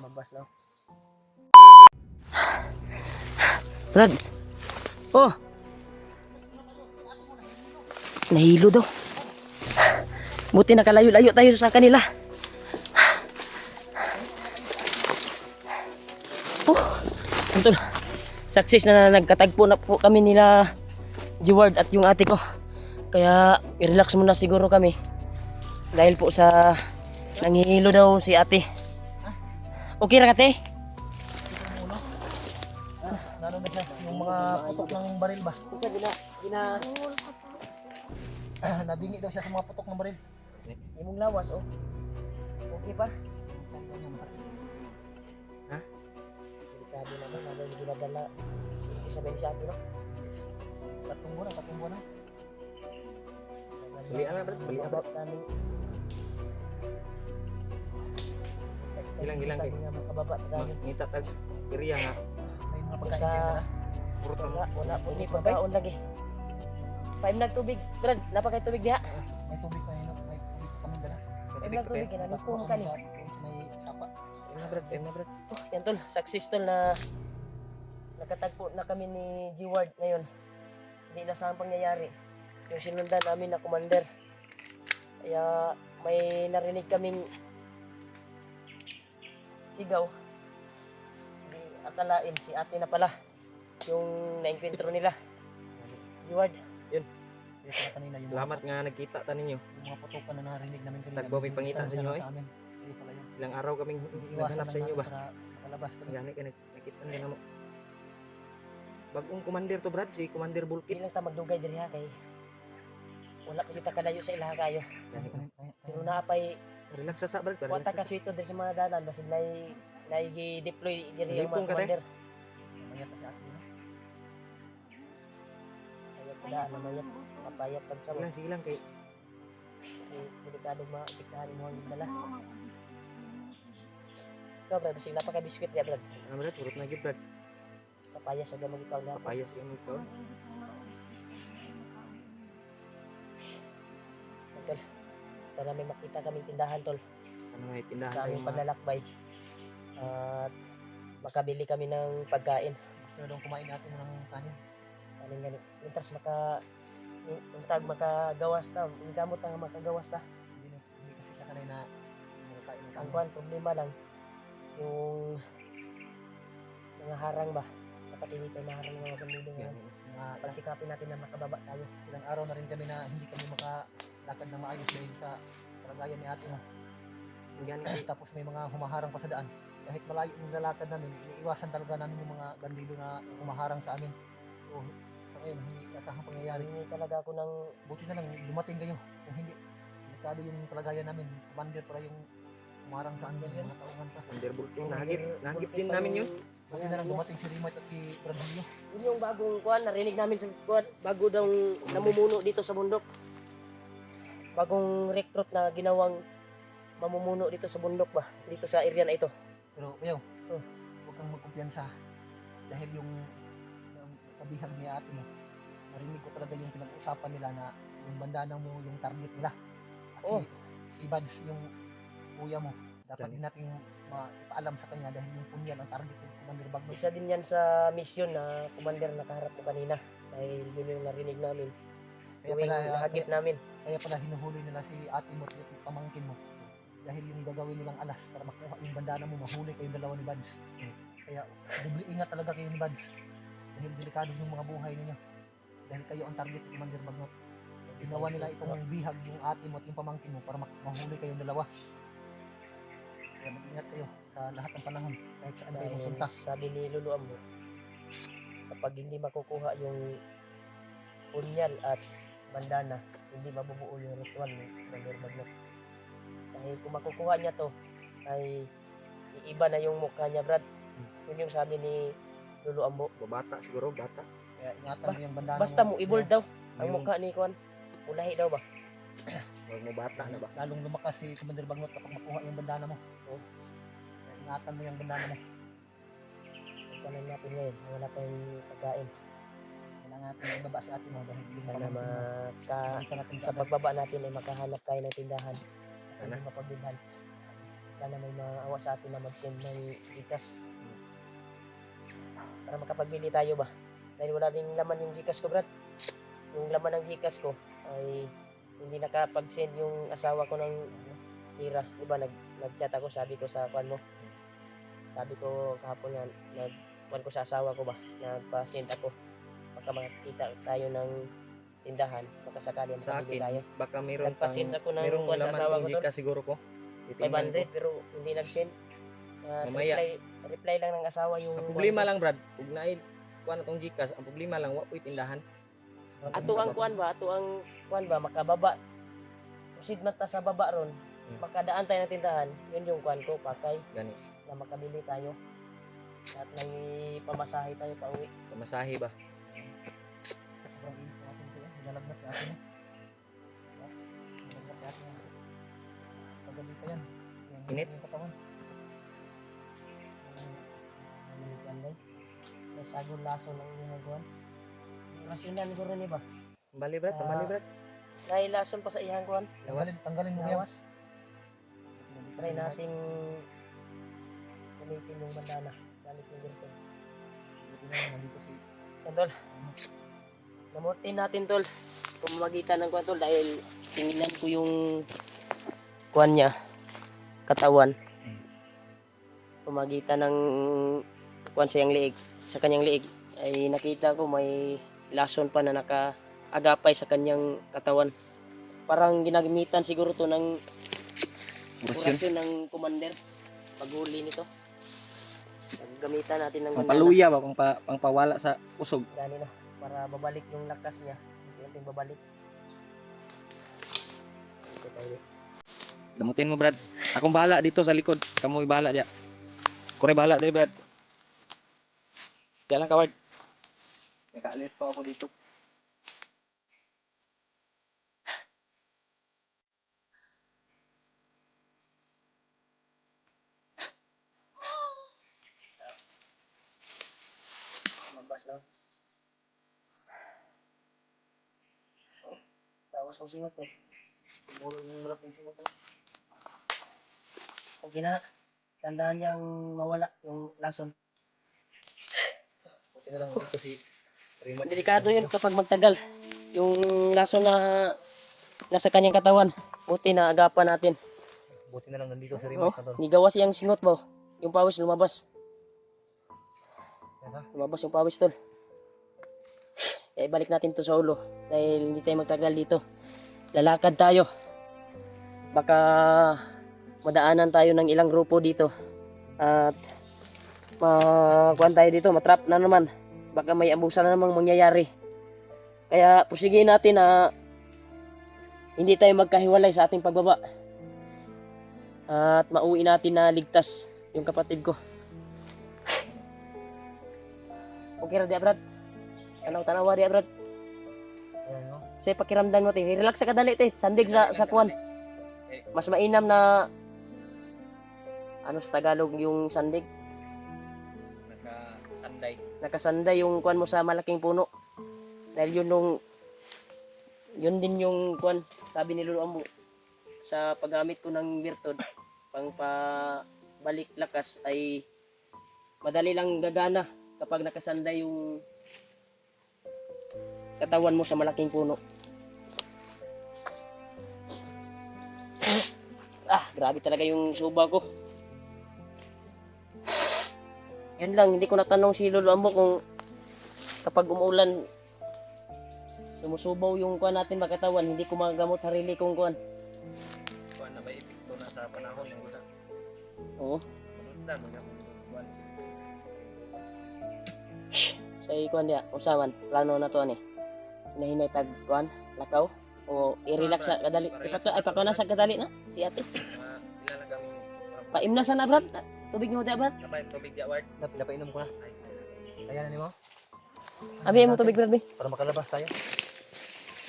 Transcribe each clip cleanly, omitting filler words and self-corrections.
Mabas lang. Brad. Oh. Nahilo daw. Buti nakalayo-layo tayo sa kanila. Oh. Antol. Success na nagkatagpo na po kami nila Jeward at yung ate ko. Kaya i-relax muna siguro kami. Dahil po sa nanghihilo daw si ate. Okay ra kate? Lalo na siya, yung mga putok ng baril ba? Isa Nabingi daw siya sa mga putok ng baril. imong lawas oh. Okay pa? Ha? Delikado naman, nabay mo dinadala. Isa ba siya ate no? Tatlong buwan na. Balian na, Brad. Balian na. Ilang Sabi kay? nga makababa tayo. Ngita tag iriya nga. May mga pagkain Sa dyan na. Puro wala po ni pagkaon lagi. Paim na tubig, Brad, napakay tubig diha. May tubig pa yun. May tubig pa kami dala. Paim na tubig, kinalipong ka ni. May sapa. Ayun na, Brad. Yan tol, success tol na nakatagpo na kami ni G-Ward ngayon. Hindi na saan pangyayari. Yung sinundan namin na commander. Kaya may narinig kaming sigaw. Hindi akalain si ate na pala yung na-encuentro nila. G-Ward. Kaya pala kanina yung Salamat nga nagkita ta ninyo. yung mga putukan na narinig namin kanina. Tagpo, may medyo pangita sa distansya inyo, lang eh. sa amin. Kaya pala yun. Ilang araw kaming Iiwasan naghanap lang sa inyo namin ba? para makalabas kami. Gani ka nakita na mo. Bagong commander to, Brad, si Commander Hindi Bulkit. lang ta magdugay diri ha kay wala pa kita kalayo sa ilaha kayo. Pero naapay Relax sa Brad. wata ka swito diri sa mga dalan basig deploy diri yung Lipong mga ka, te. commander. Mamaya pa si ate mo. Ayat pala namayat papayat pag sa mo. Sige lang kay Delikado maapektahan mo ang dala. Ikaw Brad, basig napaka-biskwit ya Brad. Brad, urot na gid, Brad. Papaya sa gamag ikaw na. Papayas yung ito. Tol. Sana may makita kaming tindahan tol Ano may tindahan sa tayo aming mga paglalakbay. At makabili kami ng pagkain. Gusto na daw kumain natin ng kanin. Ano nga mintas untag makagawas ta, ang gamot nga makagawas ta. Hindi kasi siya kanay na nakakain ng Ang kanin. kuan problema lang yung mga harang ba. Dapat hindi tayo maharang ng mga pamilya ngayon. Pagsikapin natin na makababa tayo. Ilang araw na rin kami na hindi kami makalakad ng maayos dahil sa kalagayan ni ate mo. Gani kay Tapos may mga humaharang pa sa daan. Kahit malayo yung lalakad namin, iniiwasan talaga namin yung mga bandido na humaharang sa amin. So, sa ngayon, hindi nasahang pangyayari. Hindi talaga ako ng Buti na lang, dumating kayo. Kung hindi, delikado yung kalagayan namin. Commander para yung humarang sa amin, yung mga tauhan pa. Commander Bulkit. Nahagip din namin yun. Buti na lang dumating si Rimart at si Bradillo. Yun yung bagong kuan, narinig namin sa kuan, bago daw namumuno dito sa bundok. Bagong recruit na ginawang mamumuno dito sa bundok ba, dito sa area na ito. Pero, ayaw, Oh. huwag kang magkumpiyansa. Dahil yung kabihag ni ate mo, narinig ko talaga yung pinag-usapan nila na yung bandana mo, yung target nila. At Oh. si Bads, yung kuya mo, dapat Dami. din natin ipaalam sa kanya dahil yung punyal ang target ng Commander Bagnos. Isa din yan sa mission na commander na kaharap ko kanina. Dahil yun yung narinig namin. Kaya Tuwing pala, nahagip namin. kaya pala hinuhuli nila si ate mo at yung pamangkin mo. Dahil yung gagawin nilang alas para makuha yung bandana mo, mahuli kayong dalawa ni Bads. Kaya dubli ingat talaga kayo ni Bads. Dahil delikado yung mga buhay ninyo. Dahil kayo ang target ni Commander Bagnot. Ginawa nila itong bihag yung ate mo at yung pamangkin mo para mahuli kayong dalawa. Kaya mag-ingat kayo sa lahat ng panahon kahit saan kayo Dahil magpunta. sabi ni Lulu Ambo, kapag hindi makukuha yung punyal at bandana, hindi mabubuo yung ritual ni Commander Bagnot. Dahil kung makukuha niya to, ay iiba na yung mukha niya, Brad. Yun yung sabi ni Lulu Ambo. Bata siguro, bata. Kaya ingatan mo yung bandana Basta mo evolve daw ang Yung- mukha ni Kwan. Ulahi daw ba? Huwag mo bata na ba? Lalong lumakas si Commander Bagnot kapag makuha yung bandana mo. Oh. Kaya ingatan mo yung bandana mo. Pagkanan natin ngayon, wala tayong pagkain. Kailangan natin ibaba si ate mo dahil yung Sana pamangkin mo. Balikan natin sa pagbaba natin ay makahanap tayo ng tindahan. Sana Sana. mapagbilhan. sana may maawa sa atin na mag-send ng Gcash. Para makapagbili tayo ba? Dahil wala ding laman yung Gcash ko, Brad. Yung laman ng Gcash ko ay hindi nakapag-send yung asawa ko ng tira. Diba, nag-chat ako, sabi ko sa kwan mo. Sabi ko kahapon nga, nag-kwan ko sa asawa ko ba, nagpa-send ako. Baka makakita tayo ng tindahan, baka sakali Sa makabili akin, tayo. baka meron Nagpa-send ako ng merong kwan sa laman asawa tong ko doon. Gcash siguro ko. Titingnan ko. 500 pero hindi nag-send. Mamaya. Reply lang ng asawa yung Ang problema lang Brad, ug naay kuan na tong Gcash, ang problema lang wa po'y tindahan. ato ang kwan ba makababa. Proceed mata sa baba ron. Makadaan tayo ng tindahan, yun yung kwan ko, pakay Gani, na makabili tayo. At may pamasahe tayo pa uwi. pamasahe ba? Sobrang init na atin ito. Nilalagnat na atin. Nilalagnat na atin. Pagabi pa yan. Init? Yung katawan. May sagol laso ng inyong kwan. Rasyonal siguro ni ba? Tambali Brad, tambali Brad. Nahilason pa sa iyang kwan. Tanggalin mo yan. Lawas. Try natin gamitin yung bandana. Gamit yung ganito. Buti na lang, nandito si Yan, tol. Namortin natin, tol. Pumamagitan ng kwan, tol, dahil tingnan ko yung kwan niya, katawan. Pumamagitan ng kwan sa kanyang liig, ay nakita ko may lason pa na nakaagapay sa kanyang katawan. Parang ginagamitan siguro to ng orasyon ng commander paghuli nito. Gamitan natin ng Pampaluya ba, pangpawala sa usog. gani na para babalik yung lakas niya. Hindi babalik. Ito tayo. Damutin mo Brad. Akong bahala dito sa likod. Kamu bahala diya. Kore bahala diri Brad. Diyan lang kawad. Nakaalit pa ako dito. Mabas lang. Tawas ang singot eh. Tumuro yung malaking singot eh. Pag tandaan niyang mawala yung lason. buti na lang dito si Remote. Delikado yun kapag magtagal. Yung lason na nasa kanyang katawan. Buti na agapan natin. Buti na lang nandito si Oh, Remote na doon. nigawas yung singot ba? Yung pawis lumabas. Yan ha. Lumabas yung pawis tol. Eh, balik natin to sa ulo. Dahil hindi tayo magtagal dito. Lalakad tayo. Baka madaanan tayo ng ilang grupo dito. At makuhan tayo dito. Matrap na naman. Baka may abusan na namang mangyayari. Kaya pusigin natin na hindi tayo magkahiwalay sa ating pagbaba. At mauwi natin na ligtas yung kapatid ko. Okay ra di Brad. Tanawa di Brad. Ayan no. Say pakiramdam mo te. Relax sa kadali te. Sandig sa kuwan. Mas mainam na ano sa Tagalog yung sandig. Nakasanday. Nakasanday yung kuwan mo sa malaking puno. Dahil yun din yung kuwan sabi ni Lolo Ambo sa paggamit ko ng birtod pang pabalik lakas ay madali lang gagana kapag nakasanday yung katawan mo sa malaking puno. Grabe talaga yung suba ko. Yun lang, hindi ko natanong si Lolo Ambo kung kapag umuulan sumusubaw yung kuwan natin makatawan, hindi ko magagamot sarili kong kuwan. Kuan na ba epekto na sa panahon ng una? Oo. Punta magamit kuan si Sa kuwan dia, usaman, plano na to ani. Hinahinay tag kuwan, lakaw o i-relax sa kadali. Ipakaw na sa kadali na si ate. ilan lang kami Paimnasan na Brad. Tubig mo dia Brad. napay tubig ya ward. Napainom ko na. Ayan na mo. Abi mo tubig Brad be. Para makalabas tayo.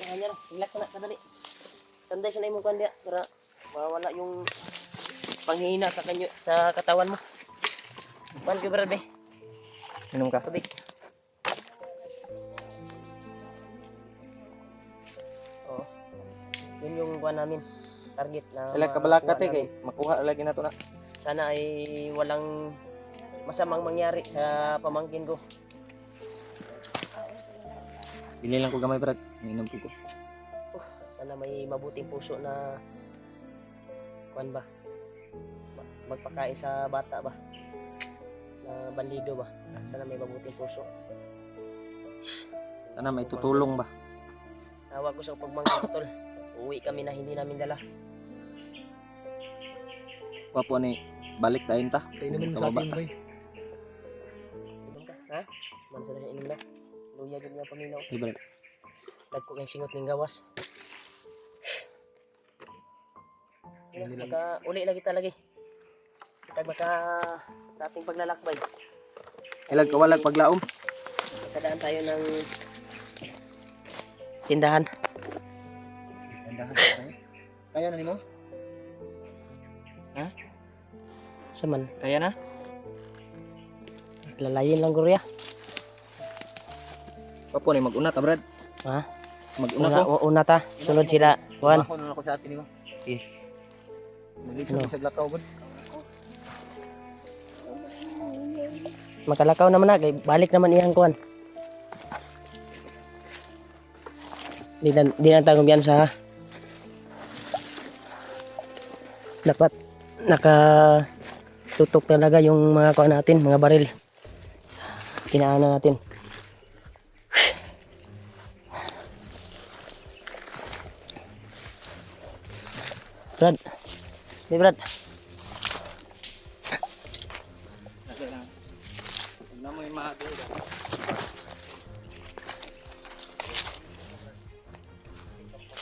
Kanya na, relax na kadali. Sanday siya na imong kuwan dia para mawala yung panghihina sa katawan mo. Kuwan ko Brad be. Minum ka. Tubig. Oo. Yun yung kuwan namin. Target na Ilang kabalakat makuha kay makuha lagi na to na. Sana ay walang masamang mangyari sa pamangkin ko. Pili lang ko gamay brad. Inom ko. Sana may mabuting puso na kuan ba? Magpakain sa bata ba? Na bandido ba? Sana may mabuting puso. Sana may tutulong ba? Tawag ko sa pagmangkin tol. Uwi kami na hindi namin dala. Papo ni balik tayo ta. Painumin mo sa atin, boy. Inom ka, ha? Man sa inom na. Luya gid nga paminaw. Okay brad. Dagko kay singot ning gawas. Uli lagi ta lagi. Kita baka sa ating paglalakbay. Ilag kawalag paglaom. Kadaan tayo ng tindahan. Andahan sa tayo. Kaya na nimo? Saman, Kaya na? lalayin lang gurya. Papo ni mag-una ta brad. Ha? Mag-una Una, ko. una ta, sunod sila. Kuan. Ako na ako sa atin nimo. Okay. Nagisa Ano? sa glakaw gud. Makalakaw naman na, kay balik naman iyang kuan. Di lang tayo kumpiyansa ha. Dapat nakatutok talaga yung mga kuan natin, mga baril. Tinaanan natin. Brad. Hey Brad. Na mo yung mahado.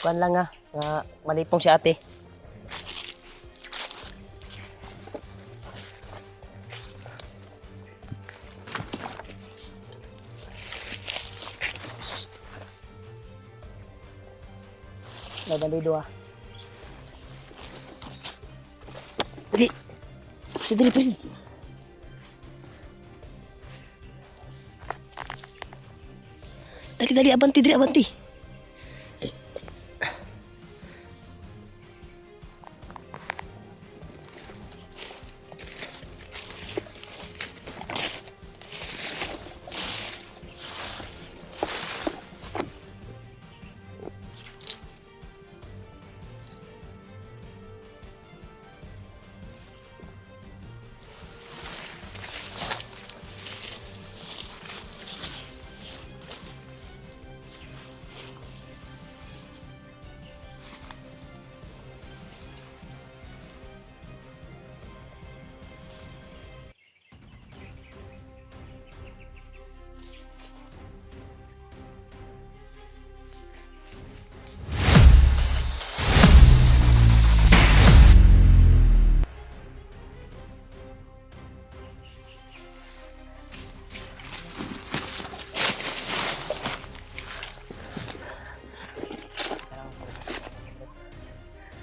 Kuan lang ha. Malipong si ate. Bandido ah. Dali. Si dali pa rin. Dali, abanti, dali, abanti.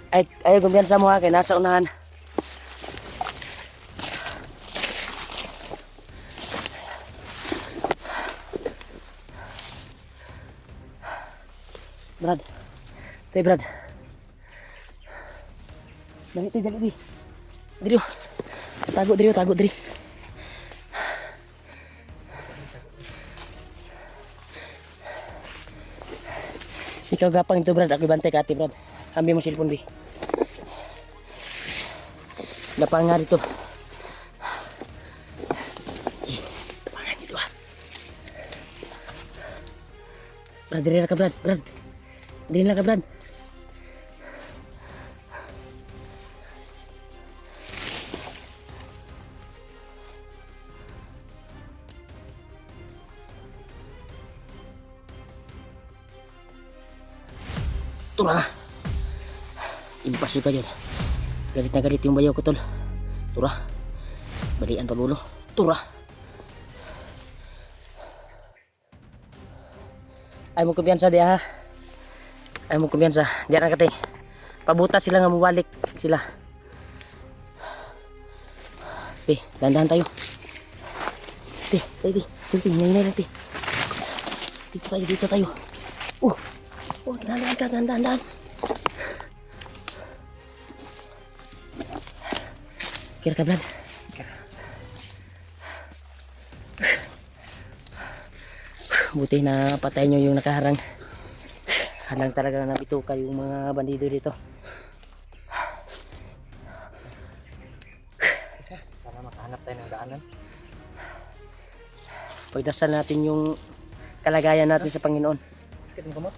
Ay, ayaw kumpiyansa mo ha, kay nasa unahan. Brad. Tay Brad. Dali tay, dali tay. Diri. Tago diri, tago diri. Ikaw gapang ito Brad, ako bantay ka ate Brad. Ambil mo cellphone bi. Gapang nga dito. Gapangan dito ah. Brad, diri na ka Brad, Brad. Diri na ka Brad. Tura na. Impasyo ka dyan. Galit na galit yung bayaw ko tol. Tura. Balian pa gulo. Tura. Ay mo kumpiyansa diya ha. Ay mo kumpiyansa. Diyan na katay. Pabuta sila nga mabalik sila. Pe, dandahan tayo. Te, tayo. Hinay lang te. Dito tayo. Oh, dandahan ka, dandahan. Kira ka, Brad. Buti na patay nyo yung nakaharang. Halang talaga na nabituka yung mga bandido dito. Sana makahanap tayo ng daanan. Pagdasal natin yung kalagayan natin sa Panginoon. Sakit ng kamot.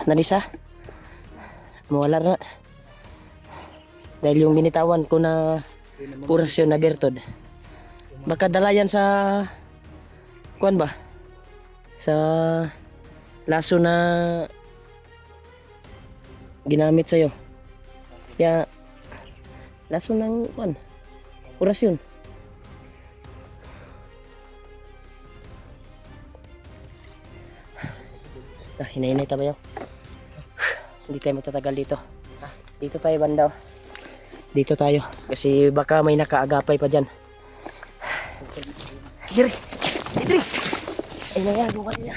Nanisa, mawala na. Dahil yung binitawan ko na orasyon na bertod. Baka dalayan sa kuan ba? Sa laso na ginamit sa'yo. Kaya laso ng kuan, orasyon. Hinahinay tayo. Hindi tayo matatagal dito. Dito tayo banda. Dito tayo. Kasi baka may nakaagapay pa dyan. Diri! Diri! Ay nangagawa niya.